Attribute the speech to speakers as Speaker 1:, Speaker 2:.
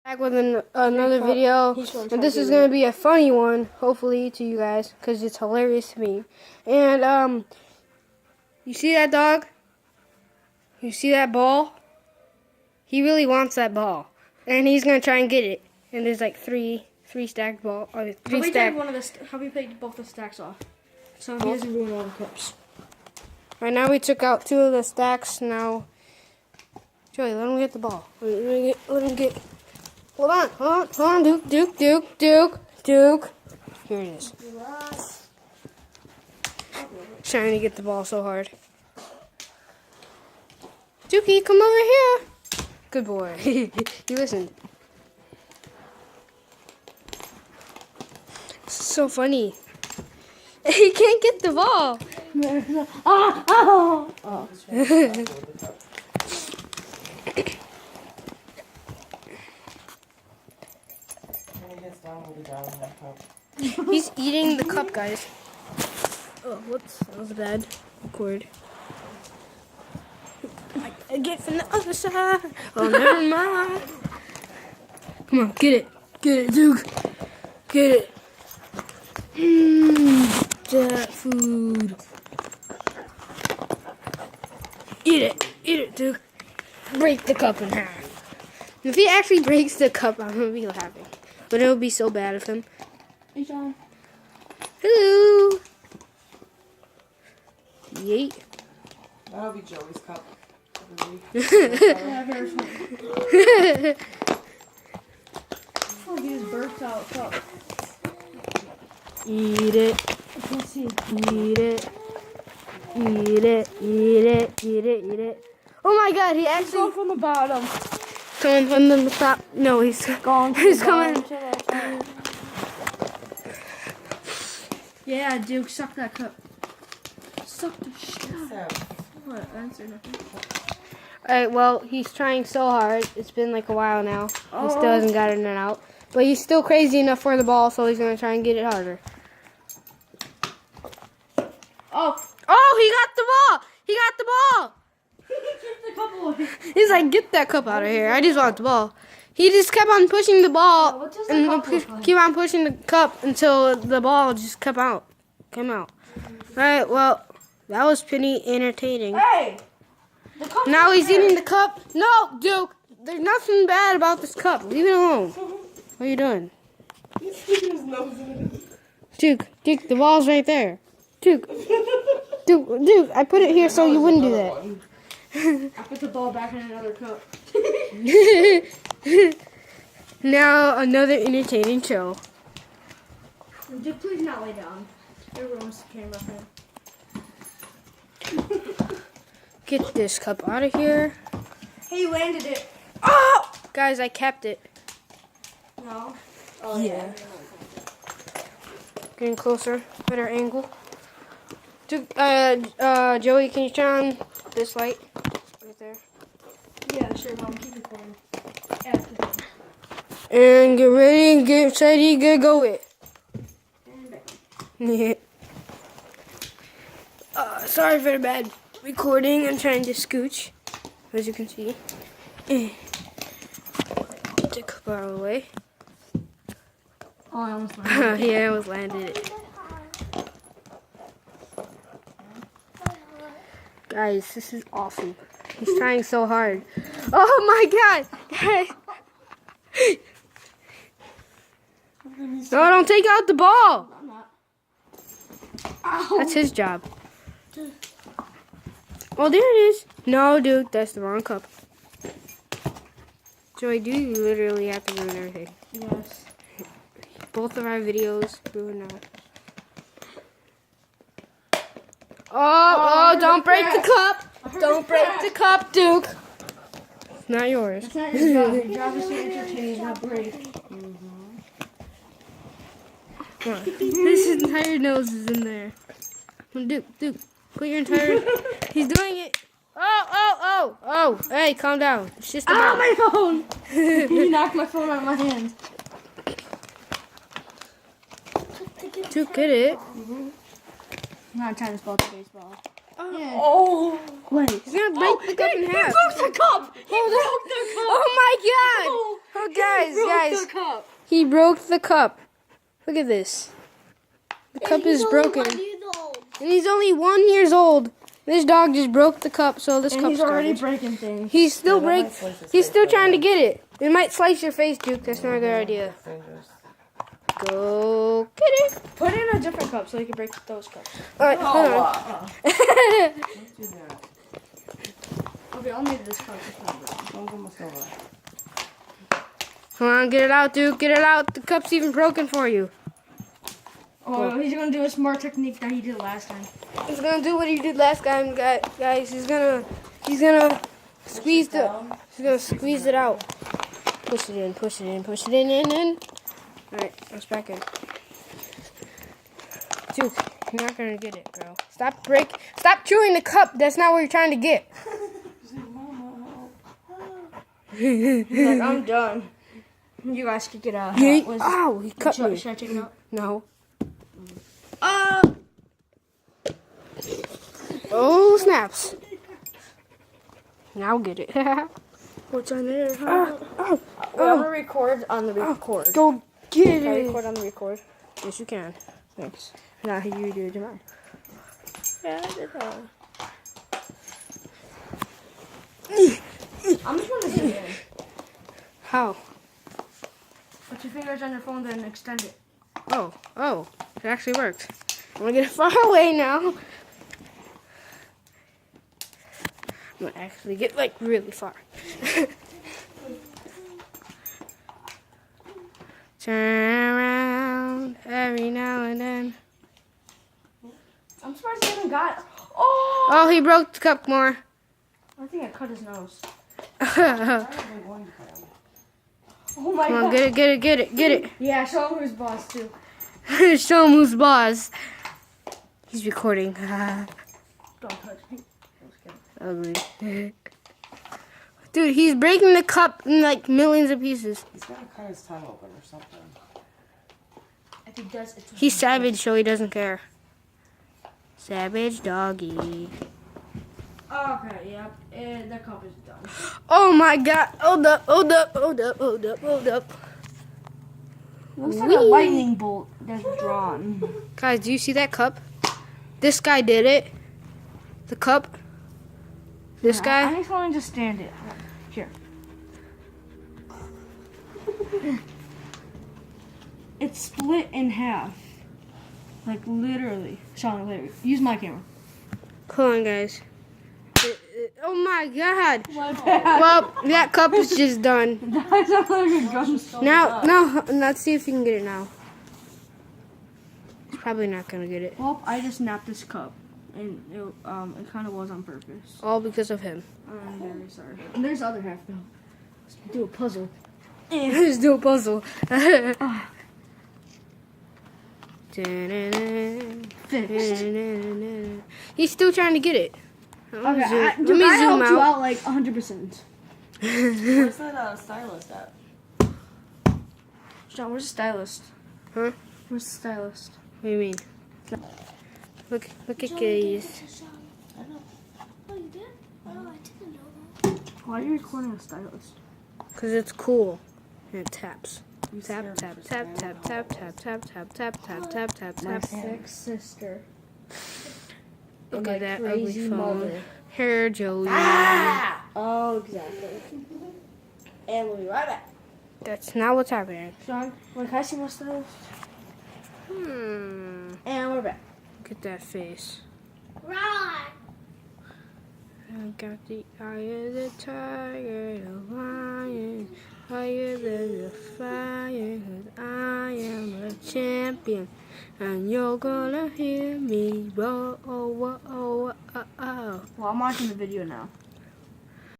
Speaker 1: Back with another video, and this is gonna be a funny one, hopefully to you guys, cause it's hilarious to me. And you see that dog? You see that ball? He really wants that ball, and he's gonna try and get it. And there's like three stacked ball, or three stacked.
Speaker 2: How we take both the stacks off, so he doesn't ruin all the cups.
Speaker 1: Right now we took out 2 of the stacks. Now, Joey, let him get the ball. Let him get. Hold on, Duke. Here it is. Trying to get the ball so hard. Dukey, come over here. Good boy. He listened. This is so funny. He can't get the ball. He's eating the cup, guys. Oh, whoops. That was bad. Record. I get from the other side. Oh, never mind. Come on, get it. Get it, Duke. Get it. That food. Eat it, Duke. Break the cup in half. If he actually breaks the cup, I'm gonna be laughing. But it would be so bad of him.
Speaker 2: Hey, John.
Speaker 1: Hello. Yeet.
Speaker 3: That'll be Joey's cup.
Speaker 2: These burped out cup.
Speaker 1: Eat it.
Speaker 2: Let's see.
Speaker 1: Eat it. Eat it. Eat it. Eat it. Eat it. Oh my God! He
Speaker 2: Go
Speaker 1: actually
Speaker 2: from the bottom.
Speaker 1: coming from the top. No, he's
Speaker 2: Gone.
Speaker 1: He's coming.
Speaker 2: Yeah, Duke, suck that cup. Suck the shit out. What? I didn't say nothing.
Speaker 1: Alright, well, he's trying so hard. It's been like a while now. He still hasn't gotten it out. But he's still crazy enough for the ball, so he's going to try and get it harder. Oh, he got the ball! He got the ball!
Speaker 2: Keep the cup away.
Speaker 1: He's like, get that cup out of here. I just want the ball. He just kept on pushing the ball.
Speaker 2: What does the
Speaker 1: And
Speaker 2: cup look like?
Speaker 1: keep on pushing the cup until the ball just came out. Alright, well, that was pretty entertaining.
Speaker 2: Hey! The cup
Speaker 1: Now he's eating the cup. No, Duke. There's nothing bad about this cup. Leave it alone. What are you doing?
Speaker 3: He's sticking his nose in it.
Speaker 1: Duke, the ball's right there. Duke, I put it here so you wouldn't do that.
Speaker 2: I put the ball back in another cup.
Speaker 1: Now another entertaining show.
Speaker 2: Duke, please not lay down. Everyone's camera friend.
Speaker 1: Get this cup out of here.
Speaker 2: Hey, you landed it.
Speaker 1: Oh! Guys, I kept it.
Speaker 2: No.
Speaker 1: Oh, yeah. Getting closer. Better angle. Duke, Joey, can you turn on this light? Right there.
Speaker 2: Yeah, sure, Mom. Keep recording.
Speaker 1: And get ready, get ready, get go it. Yeah. Sorry for the bad recording. I'm trying to scooch, as you can see. Get the cup out of the way.
Speaker 2: Oh, I almost landed.
Speaker 1: Yeah, I almost landed it. Guys, this is awesome. He's trying so hard. Oh my God! No, don't take out the ball!
Speaker 2: I'm not.
Speaker 1: That's his job. Oh, there it is. No, dude, that's the wrong cup. Joey, do you literally have to ruin everything?
Speaker 2: Yes.
Speaker 1: Both of our videos ruin out. Oh, don't break the cup. Don't break the cup, Duke. It's not yours.
Speaker 2: It's not your job. Your job is to entertain, not break.
Speaker 1: Come on. His entire nose is in there. Duke, put your entire... He's doing it. Oh. Hey, calm down. It's just a ball.
Speaker 2: My phone! You knocked my phone out of my hand.
Speaker 1: Duke, get it.
Speaker 2: I'm not trying to spell the baseball. Yeah.
Speaker 3: Oh!
Speaker 2: Wait.
Speaker 1: He's gonna break the cup in half.
Speaker 2: He broke the cup! He broke the cup!
Speaker 1: Oh my God! Oh, guys,
Speaker 2: The cup.
Speaker 1: he broke the cup. Look at this. The cup is broken.
Speaker 4: And he's old.
Speaker 1: And he's only 1 year old. This dog just broke the cup, so this
Speaker 2: And
Speaker 1: cup's
Speaker 2: he's already
Speaker 1: garbage.
Speaker 2: breaking things.
Speaker 1: He's still
Speaker 3: Yeah, that might slice his
Speaker 1: He's
Speaker 3: face
Speaker 1: still
Speaker 3: right
Speaker 1: trying to
Speaker 3: now.
Speaker 1: get it. It might slice your face, Duke. That's not a good idea.
Speaker 3: That's dangerous.
Speaker 1: Go get it.
Speaker 2: Put it in a different cup so you can break those cups.
Speaker 1: All right, hold on.
Speaker 3: Don't do that.
Speaker 2: Okay, I'll need this cup. It's not broken.
Speaker 3: Don't almost over.
Speaker 1: Come on, get it out, Duke. Get it out. The cup's even broken for you.
Speaker 2: Oh, he's gonna do a smart technique that he did last time.
Speaker 1: He's gonna do what he did last time, guys. He's gonna squeeze it out. Push it in, push it in, push it in. All right, let's back in. Duke, you're not gonna get it, bro. Stop chewing the cup. That's not what you're trying to get.
Speaker 2: He's like, I'm done. You guys kick it out.
Speaker 1: Ow, he cut me.
Speaker 2: Should I take it out?
Speaker 1: No. Oh, snaps. Now get it.
Speaker 2: What's on there?
Speaker 1: Oh,
Speaker 2: Record on the record.
Speaker 1: go get
Speaker 2: Can I
Speaker 1: it.
Speaker 2: record on the record?
Speaker 1: Yes, you can.
Speaker 2: Thanks.
Speaker 1: Now you do it, Jamon.
Speaker 2: Yeah, I did that. I'm just gonna zoom in.
Speaker 1: How?
Speaker 2: Put your fingers on your phone then extend it.
Speaker 1: Oh, it actually worked. I'm gonna get it far away now. I'm gonna actually get like really far. Turn around every now and then.
Speaker 2: I'm surprised he even got. Oh!
Speaker 1: Oh, he broke the cup more.
Speaker 2: I think I cut his nose.
Speaker 1: Come
Speaker 3: Probably going to cut him.
Speaker 2: Oh my
Speaker 1: on,
Speaker 2: god.
Speaker 1: get it.
Speaker 2: Yeah, show him who's boss too.
Speaker 1: Show him who's boss. He's recording.
Speaker 2: Don't touch me.
Speaker 1: Ugly. Dude, he's breaking the cup in like millions of pieces.
Speaker 3: He's gonna cut his tongue open or something.
Speaker 2: If he does, it's
Speaker 1: He's savage, so he doesn't care. Savage doggy.
Speaker 2: Okay, yep. And the cup is done.
Speaker 1: Oh my god. Hold up.
Speaker 2: Looks like a
Speaker 1: Whee!
Speaker 2: lightning bolt that's drawn.
Speaker 1: Guys, do you see that cup? This guy did it. The cup. This
Speaker 2: I
Speaker 1: guy.
Speaker 2: think someone just stand it. Here. It's split in half. Like literally. Sean, literally. Use my camera.
Speaker 1: Hold on, guys. Oh my god.
Speaker 2: My bad.
Speaker 1: Well, that cup is just done.
Speaker 2: That's not like a gun.
Speaker 1: Now, let's see if you can get it now. He's probably not gonna get it.
Speaker 2: Well, I just napped this cup. And it kind of was on purpose.
Speaker 1: All because of him.
Speaker 2: I'm very sorry. And there's the other half though. Let's do a puzzle.
Speaker 1: Let's do a puzzle.
Speaker 2: Fixed.
Speaker 1: He's still trying to get it.
Speaker 2: Okay,
Speaker 1: Let me
Speaker 2: I
Speaker 1: zoom
Speaker 2: helped you
Speaker 1: out.
Speaker 2: out like 100%.
Speaker 3: Where's that stylist at?
Speaker 2: Sean, where's the stylist?
Speaker 1: Huh?
Speaker 2: Where's the stylist?
Speaker 1: What do you mean? Look at Gaze.
Speaker 3: I know.
Speaker 4: Oh, you did? Oh, I didn't know that.
Speaker 2: Why are you recording a stylist?
Speaker 1: Cause it's cool. And it taps.
Speaker 3: You
Speaker 1: Tap,
Speaker 3: scared
Speaker 1: tap,
Speaker 3: me for
Speaker 1: tap,
Speaker 3: staying
Speaker 1: tap,
Speaker 3: at
Speaker 1: tap,
Speaker 3: home.
Speaker 1: tap, tap, tap, tap, tap, tap,
Speaker 2: My
Speaker 1: tap.
Speaker 2: sick sister.
Speaker 1: Look
Speaker 2: my
Speaker 1: at that ugly
Speaker 2: crazy
Speaker 1: phone.
Speaker 2: mother.
Speaker 1: Here, Joey.
Speaker 2: Oh, exactly. And we'll be right back.
Speaker 1: That's not what's happening.
Speaker 2: Sean, can I see my stylist?
Speaker 1: Hmm.
Speaker 2: And we're back.
Speaker 1: Look at that face.
Speaker 4: Right.
Speaker 1: I got the eye of the tiger, the lion, higher than the fire. 'Cause I am a champion, and you're gonna hear me roar. Oh, oh, oh, oh, oh.
Speaker 2: Well, I'm watching the video now.